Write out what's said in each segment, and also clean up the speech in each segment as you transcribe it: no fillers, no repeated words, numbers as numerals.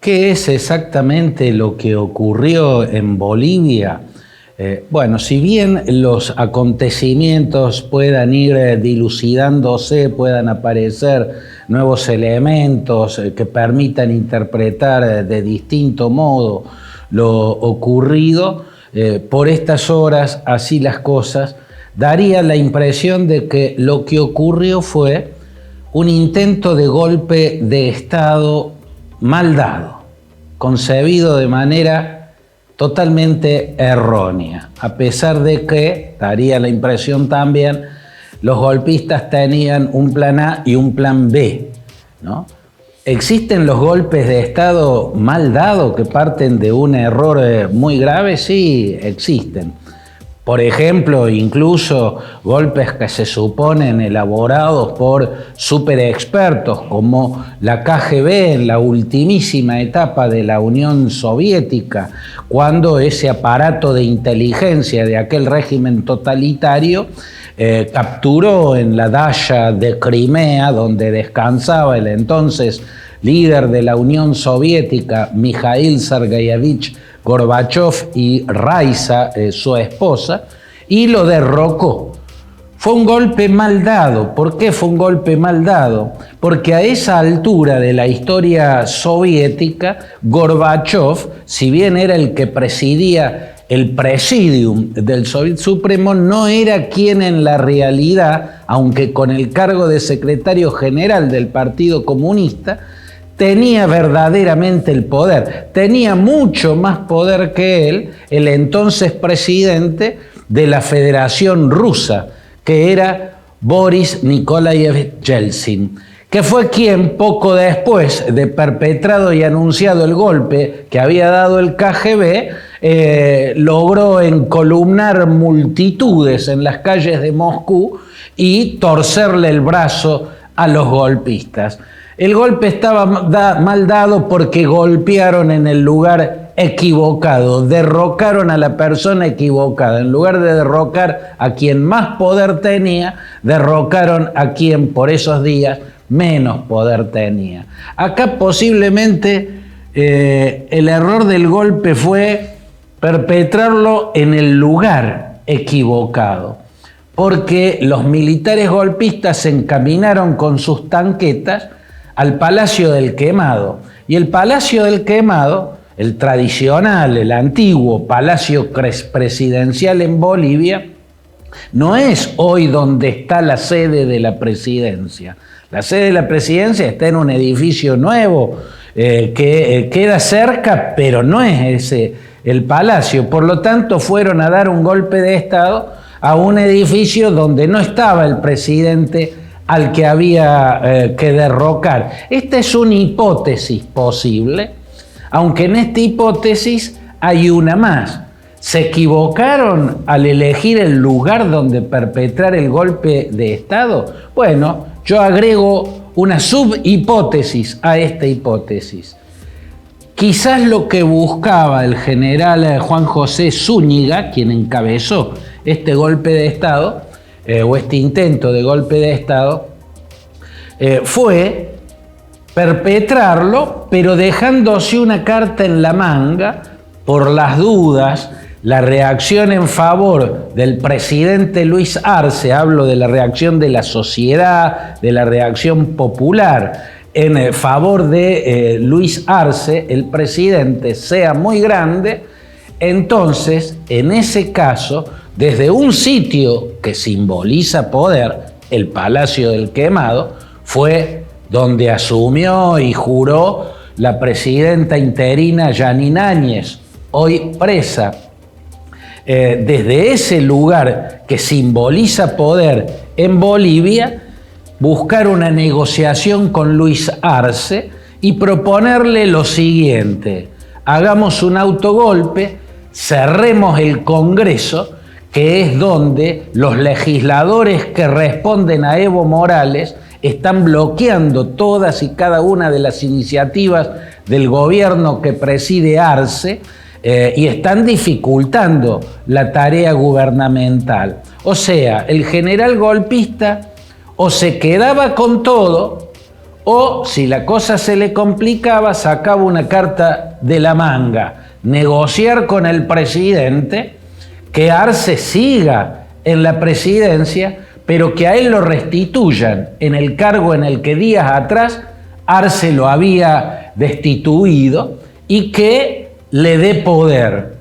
¿Qué es exactamente lo que ocurrió en Bolivia? Bueno, si bien los acontecimientos puedan ir dilucidándose, puedan aparecer nuevos elementos que permitan interpretar de distinto modo lo ocurrido, por estas horas, así las cosas, daría la impresión de que lo que ocurrió fue un intento de golpe de Estado mal dado, concebido de manera totalmente errónea, a pesar de que, daría la impresión también, los golpistas tenían un plan A y un plan B, ¿no? ¿Existen los golpes de Estado mal dados que parten de un error muy grave? Sí, existen. Por ejemplo, incluso golpes que se suponen elaborados por superexpertos como la KGB en la ultimísima etapa de la Unión Soviética, cuando ese aparato de inteligencia de aquel régimen totalitario capturó en la Dasha de Crimea, donde descansaba el entonces líder de la Unión Soviética, Mikhail Sergeyevich Gorbachev, y Raisa, su esposa, y lo derrocó. Fue un golpe mal dado. ¿Por qué fue un golpe mal dado? Porque a esa altura de la historia soviética, Gorbachev, si bien era el que presidía el presidium del Soviet Supremo, no era quien en la realidad, aunque con el cargo de secretario general del Partido Comunista, tenía verdaderamente el poder. Tenía mucho más poder que él el entonces presidente de la Federación Rusa, que era Boris Nikolaevich Yeltsin, que fue quien poco después de perpetrado y anunciado el golpe que había dado el KGB, logró encolumnar multitudes en las calles de Moscú y torcerle el brazo a los golpistas. El golpe estaba mal dado porque golpearon en el lugar equivocado, derrocaron a la persona equivocada. En lugar de derrocar a quien más poder tenía, derrocaron a quien por esos días menos poder tenía. Acá posiblemente el error del golpe fue perpetrarlo en el lugar equivocado, porque los militares golpistas se encaminaron con sus tanquetas al Palacio del Quemado. Y el Palacio del Quemado, el tradicional, el antiguo Palacio Presidencial en Bolivia, no es hoy donde está la sede de la presidencia. La sede de la presidencia está en un edificio nuevo que queda cerca, pero no es ese el palacio. Por lo tanto, fueron a dar un golpe de Estado a un edificio donde no estaba el presidente al que había que derrocar. Esta es una hipótesis posible, aunque en esta hipótesis hay una más. ¿Se equivocaron al elegir el lugar donde perpetrar el golpe de Estado? Bueno, yo agrego una subhipótesis a esta hipótesis. Quizás lo que buscaba el general Juan José Zúñiga, quien encabezó este golpe de Estado, o este intento de golpe de Estado, fue perpetrarlo, pero dejándose una carta en la manga por las dudas. La reacción en favor del presidente Luis Arce, hablo de la reacción de la sociedad, de la reacción popular en favor de Luis Arce, el presidente, sea muy grande. Entonces, en ese caso, desde un sitio que simboliza poder, el Palacio del Quemado, fue donde asumió y juró la presidenta interina Janine Áñez, hoy presa. Desde ese lugar que simboliza poder en Bolivia, buscar una negociación con Luis Arce y proponerle lo siguiente: hagamos un autogolpe, cerremos el Congreso, que es donde los legisladores que responden a Evo Morales están bloqueando todas y cada una de las iniciativas del gobierno que preside Arce, y están dificultando la tarea gubernamental. O sea, el general golpista o se quedaba con todo o si la cosa se le complicaba, sacaba una carta de la manga, negociar con el presidente, que Arce siga en la presidencia, pero que a él lo restituyan en el cargo en el que días atrás Arce lo había destituido y que le dé poder,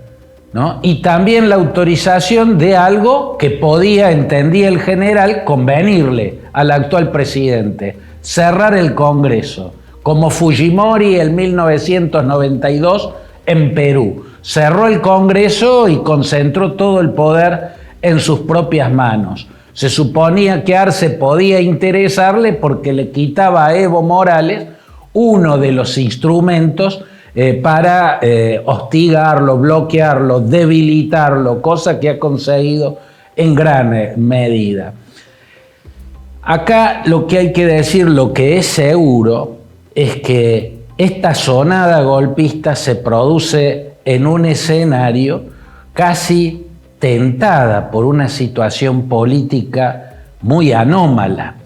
¿no? Y también la autorización de algo que podía, entendía el general, convenirle al actual presidente: cerrar el Congreso, como Fujimori en 1992 en Perú. Cerró el Congreso y concentró todo el poder en sus propias manos. Se suponía que Arce podía interesarle porque le quitaba a Evo Morales uno de los instrumentos para hostigarlo, bloquearlo, debilitarlo, cosa que ha conseguido en gran medida. Acá lo que hay que decir, lo que es seguro, es que esta sonada golpista se produce en un escenario casi tentada por una situación política muy anómala.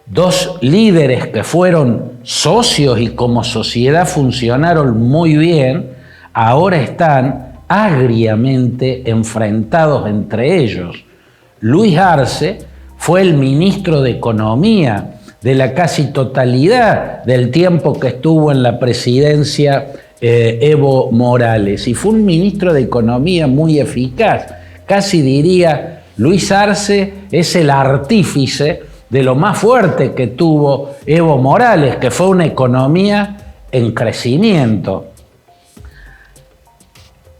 Dos líderes que fueron socios y como sociedad funcionaron muy bien, ahora están agriamente enfrentados entre ellos. Luis Arce fue el ministro de Economía de la casi totalidad del tiempo que estuvo en la presidencia Evo Morales, y fue un ministro de Economía muy eficaz. Casi diría, Luis Arce es el artífice de lo más fuerte que tuvo Evo Morales, que fue una economía en crecimiento.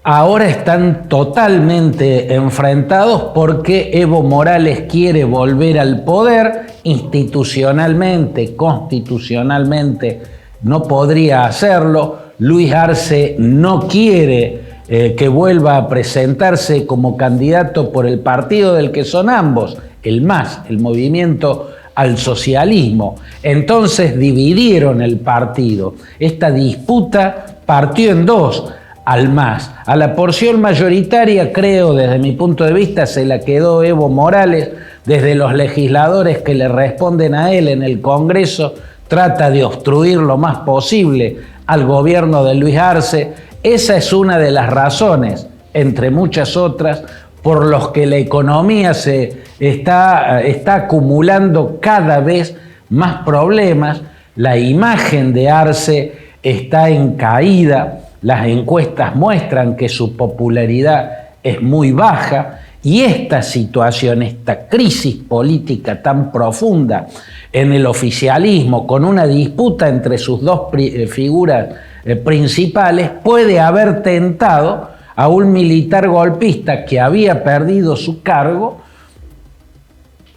Ahora están totalmente enfrentados porque Evo Morales quiere volver al poder institucionalmente, constitucionalmente no podría hacerlo. Luis Arce no quiere que vuelva a presentarse como candidato por el partido del que son ambos, el MAS, el Movimiento al Socialismo. Entonces dividieron el partido. Esta disputa partió en dos. Al MAS, a la porción mayoritaria, creo, desde mi punto de vista, se la quedó Evo Morales. Desde los legisladores que le responden a él en el Congreso, trata de obstruir lo más posible al gobierno de Luis Arce. Esa es una de las razones, entre muchas otras, por los que la economía se está acumulando cada vez más problemas. La imagen de Arce está en caída. Las encuestas muestran que su popularidad es muy baja, y esta situación, esta crisis política tan profunda en el oficialismo, con una disputa entre sus dos figuras principales, puede haber tentado a un militar golpista que había perdido su cargo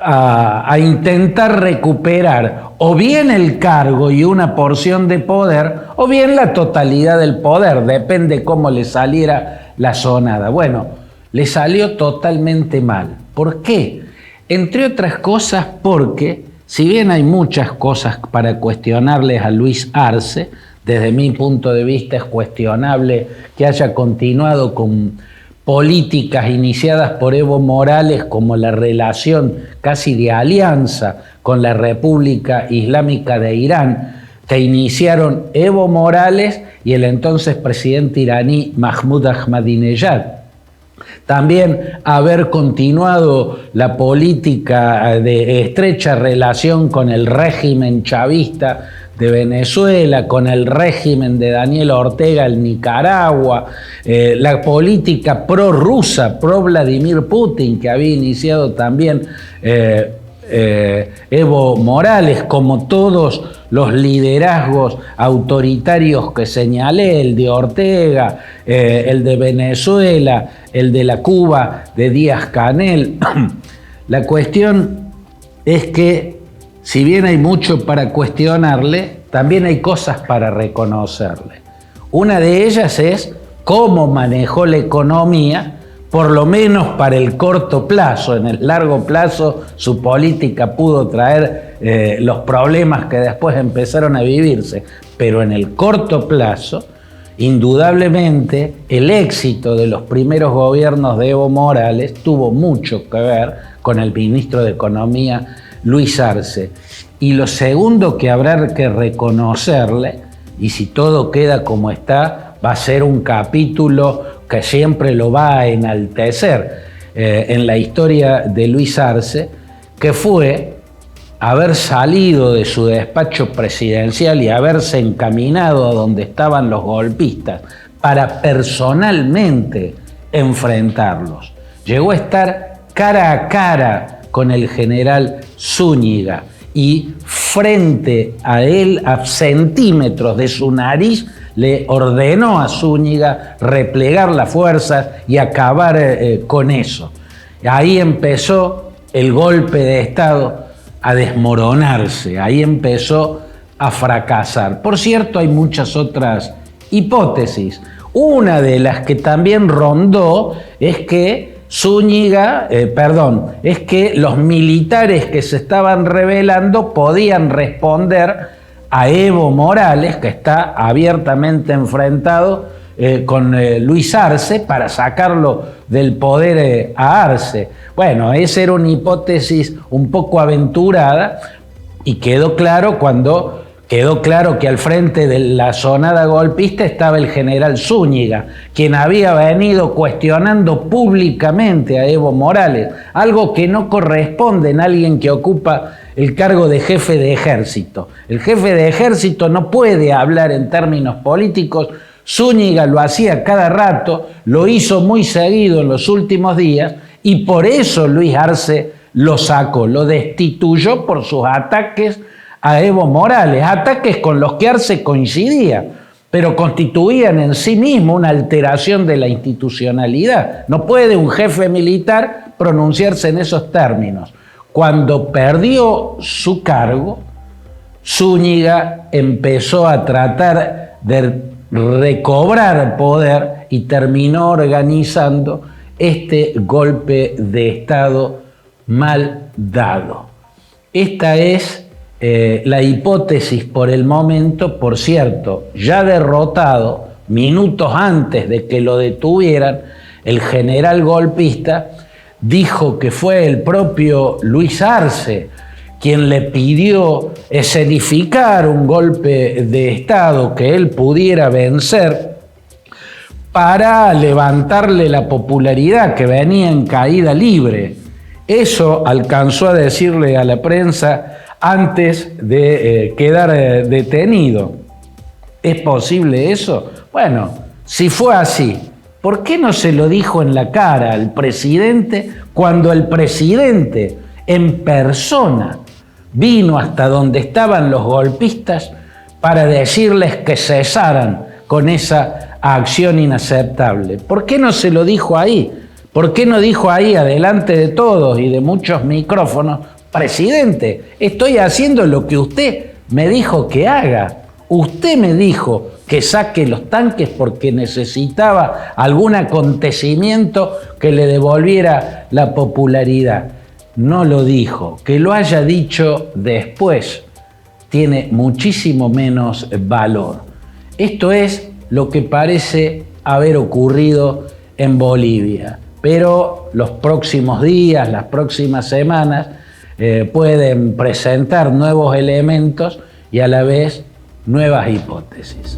a intentar recuperar o bien el cargo y una porción de poder, o bien la totalidad del poder, depende cómo le saliera la sonada. Bueno, le salió totalmente mal. ¿Por qué? Entre otras cosas porque, si bien hay muchas cosas para cuestionarles a Luis Arce, desde mi punto de vista es cuestionable que haya continuado con políticas iniciadas por Evo Morales, como la relación casi de alianza con la República Islámica de Irán, que iniciaron Evo Morales y el entonces presidente iraní Mahmoud Ahmadinejad. También haber continuado la política de estrecha relación con el régimen chavista de Venezuela, con el régimen de Daniel Ortega en Nicaragua, la política prorrusa, pro Vladimir Putin, que había iniciado también Evo Morales, como todos los liderazgos autoritarios que señalé, el de Ortega, el de Venezuela, el de la Cuba de Díaz-Canel. La cuestión es que, si bien hay mucho para cuestionarle, también hay cosas para reconocerle. Una de ellas es cómo manejó la economía, por lo menos para el corto plazo. En el largo plazo su política pudo traer los problemas que después empezaron a vivirse, pero en el corto plazo, indudablemente, el éxito de los primeros gobiernos de Evo Morales tuvo mucho que ver con el ministro de Economía Luis Arce. Y lo segundo que habrá que reconocerle, y si todo queda como está, va a ser un capítulo que siempre lo va a enaltecer en la historia de Luis Arce, que fue haber salido de su despacho presidencial y haberse encaminado a donde estaban los golpistas para personalmente enfrentarlos. Llegó a estar cara a cara con el general Zúñiga y frente a él, a centímetros de su nariz, le ordenó a Zúñiga replegar las fuerzas y acabar con eso. Ahí empezó el golpe de Estado a desmoronarse, ahí empezó a fracasar. Por cierto, hay muchas otras hipótesis. Una de las que también rondó es que es que los militares que se estaban rebelando podían responder a Evo Morales, que está abiertamente enfrentado con Luis Arce para sacarlo del poder a Arce. Bueno, esa era una hipótesis un poco aventurada y quedó claro que al frente de la sonada golpista estaba el general Zúñiga, quien había venido cuestionando públicamente a Evo Morales, algo que no corresponde en alguien que ocupa el cargo de jefe de ejército. El jefe de ejército no puede hablar en términos políticos. Zúñiga lo hacía cada rato, lo hizo muy seguido en los últimos días y por eso Luis Arce lo sacó, lo destituyó por sus ataques a Evo Morales, ataques con los que Arce coincidía, pero constituían en sí mismo una alteración de la institucionalidad. No puede un jefe militar pronunciarse en esos términos. Cuando perdió su cargo, Zúñiga empezó a tratar de recobrar poder y terminó organizando este golpe de Estado mal dado. Esta es la hipótesis por el momento, por cierto, ya derrotado, minutos antes de que lo detuvieran, el general golpista dijo que fue el propio Luis Arce quien le pidió escenificar un golpe de Estado que él pudiera vencer para levantarle la popularidad que venía en caída libre. Eso alcanzó a decirle a la prensa antes de quedar detenido. ¿Es posible eso? Bueno, si fue así, ¿por qué no se lo dijo en la cara al presidente cuando el presidente en persona vino hasta donde estaban los golpistas para decirles que cesaran con esa acción inaceptable? ¿Por qué no se lo dijo ahí? ¿Por qué no dijo ahí, adelante de todos y de muchos micrófonos: presidente, estoy haciendo lo que usted me dijo que haga? Usted me dijo que saque los tanques porque necesitaba algún acontecimiento que le devolviera la popularidad. No lo dijo. Que lo haya dicho después tiene muchísimo menos valor. Esto es lo que parece haber ocurrido en Bolivia. Pero los próximos días, las próximas semanas, pueden presentar nuevos elementos y a la vez nuevas hipótesis.